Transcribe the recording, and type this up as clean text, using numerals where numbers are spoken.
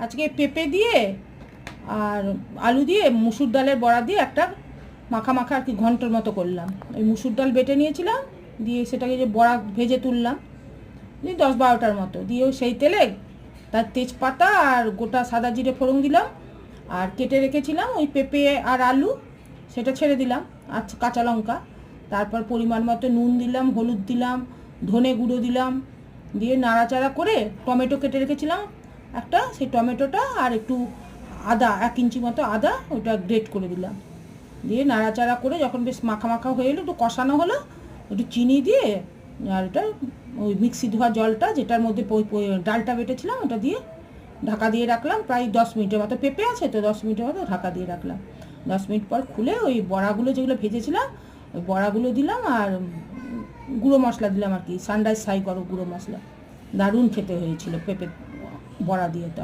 আজকে পেঁপে দিয়ে আর আলু দিয়ে মুসুর ডালের বড়া দিয়ে একটা মাখা মাখা আর কি ঘন্টর মতো করলাম। ওই মুসুর ডাল বেটে নিয়েছিলাম, দিয়ে সেটাকে যে বড়া ভেজে তুললাম, দিয়ে 10-12টার মতো, দিয়েও সেই তেলে তার তেজপাতা আর গোটা সাদা জিরে ফোড়ন দিলাম, আর কেটে রেখেছিলাম ওই পেঁপে আর আলু সেটা ছেড়ে দিলাম, আর কাঁচা লঙ্কা, তারপর পরিমাণ মতো নুন দিলাম, হলুদ দিলাম, ধনে গুঁড়ো দিলাম, দিয়ে নাড়াচাড়া করে টমেটো কেটে রেখেছিলাম একটা, সেই টমেটোটা আর একটু আদা, 1 ইঞ্চি মতো আদা ওইটা গ্রেট করে দিলাম, দিয়ে নাড়াচাড়া করে যখন বেশ মাখা মাখা হয়ে এলো, একটু কষানো হলো, একটু চিনি দিয়ে আর এটা ওই মিক্সি ধোয়া জলটা যেটার মধ্যে ডালটা বেটেছিলাম ওটা দিয়ে ঢাকা দিয়ে রাখলাম প্রায় 10 মিনিটের মতো। পেঁপে আছে তো 10 মিনিটের মতো ঢাকা দিয়ে রাখলাম। 10 মিনিট পর খুলে ওই বড়াগুলো যেগুলো ভেজেছিলাম ওই বড়াগুলো দিলাম, আর গুঁড়ো মশলা দিলাম আর কি, সানরাইজ সাই করো গুঁড়ো মশলা। দারুণ খেতে হয়েছিল পেঁপে বড়া দিয়ে। তার